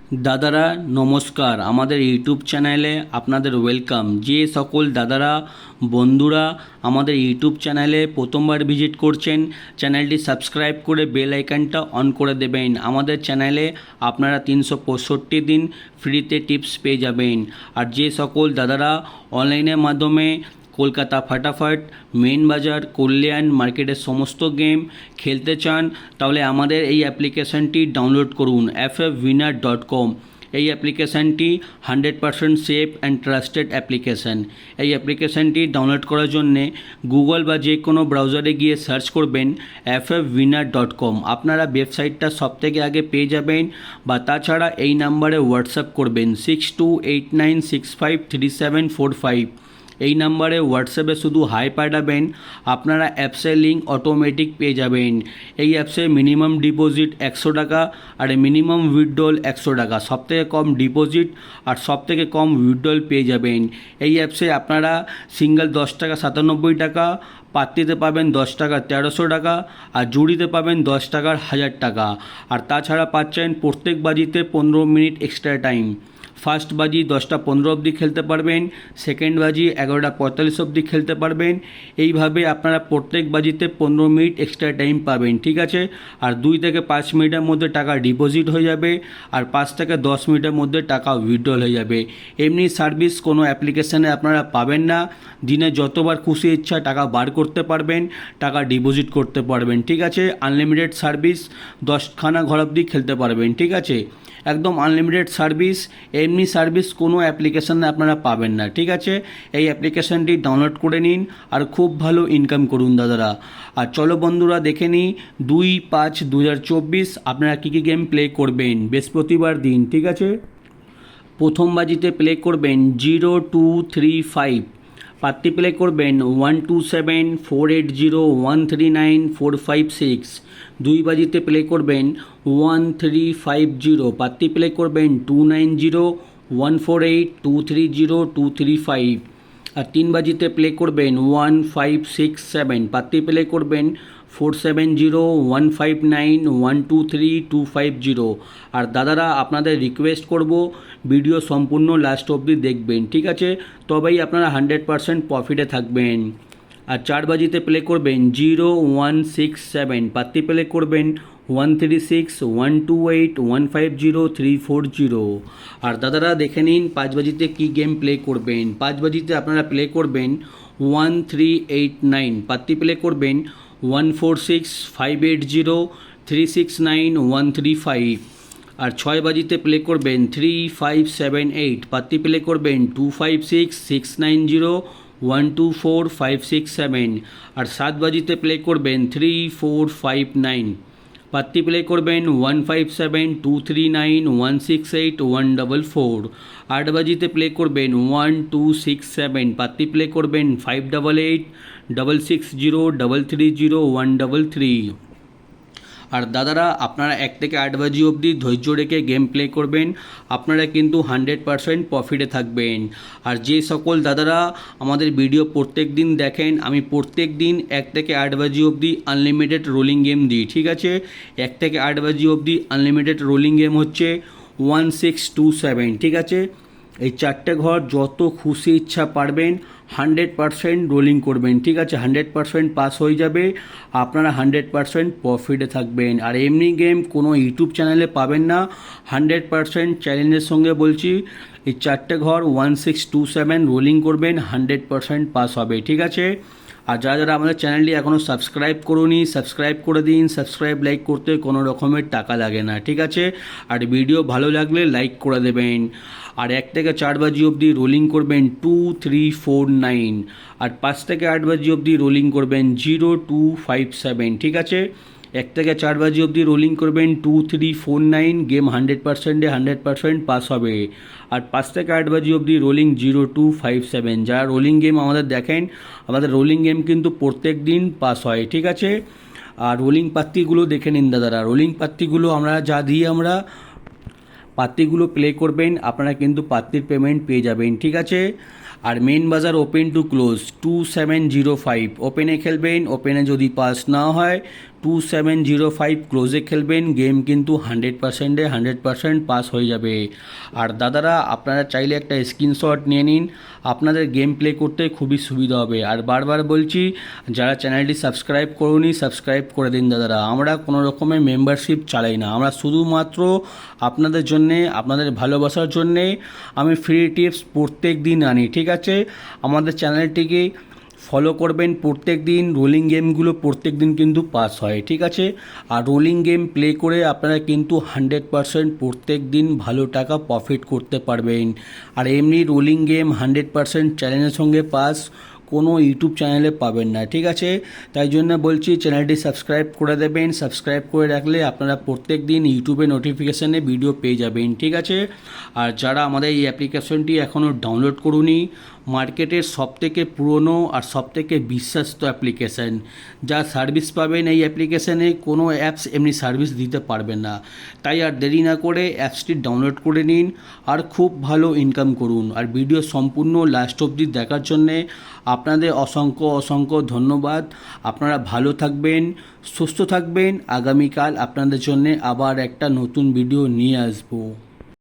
দাদারা নমস্কার, আমাদের ইউটিউব চ্যানেলে আপনাদের ওয়েলকাম। যে সকল দাদারা বন্ধুরা আমাদের ইউটিউব চ্যানেলে প্রথমবার ভিজিট করছেন, চ্যানেলটি সাবস্ক্রাইব করে বেল আইকনটা অন করে দেবেন। আমাদের চ্যানেলে আপনারা 365 দিন ফ্রিতে টিপস পেয়ে যাবেন। আর যে সকল দাদারা অনলাইনের মাধ্যমে কলকাতা ফাটাফাট, মেন বাজার, কল্যাণ মার্কেটের সমস্ত গেম খেলতে চান, তাহলে আমাদের এই অ্যাপ্লিকেশানটি ডাউনলোড করুন ffwinner.com। এই অ্যাপ্লিকেশানটি 100% সেফ অ্যান্ড ট্রাস্টেড অ্যাপ্লিকেশান। এই অ্যাপ্লিকেশানটি ডাউনলোড করার জন্যে গুগল বা যে কোনো ব্রাউজারে গিয়ে সার্চ করবেন ffwinner.com। আপনারা ওয়েবসাইটটা সবথেকে আগে পেয়ে যাবেন, বা তাছাড়া এই নাম্বারে হোয়াটসঅ্যাপ করবেন 6289653745। এই নাম্বারে হোয়াটসঅ্যাপে শুধু হাই পাঠাবেন, আপনারা অ্যাপসের লিঙ্ক অটোমেটিক পেয়ে যাবেন। এই অ্যাপসে মিনিমাম ডিপোজিট 100 টাকা আর মিনিমাম উইথড্রল 100 টাকা। সবথেকে কম ডিপোজিট আর সবথেকে কম উইথড্রল পেয়ে যাবেন। এই অ্যাপসে আপনারা সিঙ্গেল 10 টাকা 97 টাকা, পাত্তিতে পাবেন 10 টাকার 1300 টাকা, আর জুড়িতে পাবেন 10 টাকার 1000 টাকা। আর তাছাড়া পাচ্ছেন প্রত্যেক বাজিতে 15 মিনিট এক্সট্রা টাইম। ফার্স্ট বাজি 10টা 15 অবধি খেলতে পারবেন, সেকেন্ড বাজি 11টা 45 অবধি খেলতে পারবেন। এইভাবে আপনারা প্রত্যেক বাজিতে 15 মিনিট এক্সট্রা টাইম পাবেন, ঠিক আছে। আর 2 থেকে 5 মিনিটের মধ্যে টাকা ডিপোজিট হয়ে যাবে, আর 5 থেকে 10 মিনিটের মধ্যে টাকা উইথড্রল হয়ে যাবে। এমনি সার্ভিস কোনো অ্যাপ্লিকেশানে আপনারা পাবেন না। দিনে যতবার খুশি ইচ্ছা টাকা বার করতে পারবেন, টাকা ডিপোজিট করতে পারবেন, ঠিক আছে। আনলিমিটেড সার্ভিস, 10খানা ঘর অবধি খেলতে পারবেন, ঠিক আছে। একদম আনলিমিটেড সার্ভিস। এমনি সার্ভিস কোনো অ্যাপ্লিকেশানে আপনারা পাবেন না, ঠিক আছে। এই অ্যাপ্লিকেশানটি ডাউনলোড করে নিন আর খুব ভালো ইনকাম করুন দাদারা। আর চলো বন্ধুরা দেখে নিই 2/5/2024 আপনারা কী কী গেম প্লে করবেন বৃহস্পতিবার দিন, ঠিক আছে। প্রথম বাজিতে প্লে করবেন 0235, পাত্তি প্লে করবেন 127480139456। 2 বাজিতে প্লে করবেন 1350, পাত্তি প্লে করবেন 290148230235। আর 3 বাজিতে প্লে করবেন 1567, পাত্তি প্লে করবেন 470159123250। আর দাদারা আপনাদের রিকোয়েস্ট করব, ভিডিও সম্পূর্ণ লাস্ট অবধি দেখবেন, ঠিক আছে, তবেই আপনারা 100% প্রফিটে থাকবেন। আর 4 বাজিতে প্লে করবেন 0167, পাত্তি প্লে করবেন 136128150340। আর দাদারা দেখে নিন 5 বাজিতে কী গেম প্লে করবেন। 5 বাজিতে আপনারা প্লে করবেন 1389, পাত্তি প্লে করবেন 146580369135। আর 6 বাজিতে প্লে করবেন 3578, পাত্তি প্লে করবেন 256690124567। আর 7 বাজিতে প্লে করবেন 3459, পাত্তি প্লে করবেন 157239168144। 8 বাজিতে প্লে করবেন 1267, পাত্তি প্লে করবেন 588660330133। আর দাদারা আপনারা 1 থেকে 8 বাজি অবধি ধৈর্য রেখে গেম প্লে করবেন, আপনারা কিন্তু 100% প্রফিটে থাকবেন। আর যে সকল দাদারা আমাদের ভিডিও প্রত্যেক দিন দেখেন, আমি প্রত্যেক দিন 1 থেকে 8 বাজি অবধি আনলিমিটেড রোলিং গেম দিই, ঠিক আছে। 1 থেকে 8 বাজি অবধি আনলিমিটেড রোলিং গেম হচ্ছে 1627, ঠিক আছে। এই 4টে ঘর যত খুশি ইচ্ছা পারবেন 100% রোলিং করবেন, ঠিক আছে। 100% পাস হয়ে যাবে, আপনারা 100% প্রফিটে থাকবেন। আর এমনি গেম কোনো ইউটিউব চ্যানেলে পাবেন না, 100% চ্যালেঞ্জের সঙ্গে বলছি। এই 4টে ঘর 1627 রোলিং করবেন, 100% পাস হবে, ঠিক আছে। আর যারা যারা আমাদের চ্যানেলটি এখনও সাবস্ক্রাইব করুনি, সাবস্ক্রাইব করে দিন। সাবস্ক্রাইব লাইক করতে কোনো রকমের টাকা লাগে না, ঠিক আছে। আর ভিডিও ভালো লাগলে লাইক করে দেবেন। আর 1 থেকে 4 বাজি অবধি রোলিং করবেন 2349। আর 5 থেকে 8 বাজি অবধি রোলিং করবেন 0257, ঠিক আছে। 1 থেকে 4 বাজি অবধি রোলিং করবেন 2349, গেম 100% পাস হবে। আর 5 থেকে 8 বাজি অবধি রোলিং 0257। যারা রোলিং গেম আমাদের দেখেন, আমাদের রোলিং গেম কিন্তু প্রত্যেক দিন পাস হয়, ঠিক আছে। আর রোলিং পাত্তিগুলো দেখে নিন দাদারা। রোলিং পাত্তিগুলো আমরা যা দিই, আমরা পাত্তিগুলো প্লে করবেন, আপনারা কিন্তু পাত্তির পেমেন্ট পেয়ে যাবেন, ঠিক আছে। আর মেন বাজার ওপেন টু ক্লোজ 2705, ওপেনে খেলবেন, ওপেনে যদি পাস না হয় 2705 ক্লোজে খেলবেন, গেম কিন্তু 100% পাস হয়ে যাবে। আর দাদারা আপনারা চাইলে একটা স্ক্রিনশট নিয়ে নিন, আপনাদের গেম প্লে করতে খুবই সুবিধা হবে। আর বারবার বলছি, যারা চ্যানেলটি সাবস্ক্রাইব করুনি সাবস্ক্রাইব করে দিন দাদারা। আমরা কোনো রকমের মেম্বারশিপ চালাই না, আমরা শুধুমাত্র আপনাদের জন্যে, আপনাদের ভালোবাসার জন্যে আমি ফ্রি টিপস প্রত্যেক দিন আনি, ঠিক আছে? আমাদের চ্যানেলটিকে ফলো করবেন, প্রত্যেক দিন রোলিং গেমগুলো প্রত্যেক দিন কিন্তু পাস হয়, ঠিক আছে? আর রোলিং গেম প্লে করে আপনারা কিন্তু 100% প্রত্যেক দিন ভালো টাকা প্রফিট করতে পারবেন। আর এমনি রোলিং গেম 100% চ্যানেলের সঙ্গে পাস কোনো ইউটিউব চ্যানেলে পাবেন না, ঠিক আছে? তাই জন্য বলছি চ্যানেলটি সাবস্ক্রাইব করে দেবেন, সাবস্ক্রাইব করে রাখলে আপনারা প্রত্যেক দিন ইউটিউবে নোটিফিকেশানে ভিডিও পেয়ে যাবেন, ঠিক আছে? আর যারা আমাদের এই অ্যাপ্লিকেশনটি এখনও ডাউনলোড করুনি, মার্কেটের সবথেকে পুরনো আর সবথেকে বিশ্বস্ত অ্যাপ্লিকেশান, যা সার্ভিস পাবেন এই অ্যাপ্লিকেশানে কোনো অ্যাপস এমনি সার্ভিস দিতে পারবেন না। তাই আর দেরি না করে অ্যাপসটি ডাউনলোড করে নিন আর খুব ভালো ইনকাম করুন। আর ভিডিও সম্পূর্ণ লাস্ট অবধি দেখার জন্যে আপনাদের অসংখ্য ধন্যবাদ। আপনারা ভালো থাকবেন, সুস্থ থাকবেন। আগামীকাল আপনাদের জন্য আবার একটা নতুন ভিডিও নিয়ে আসবো।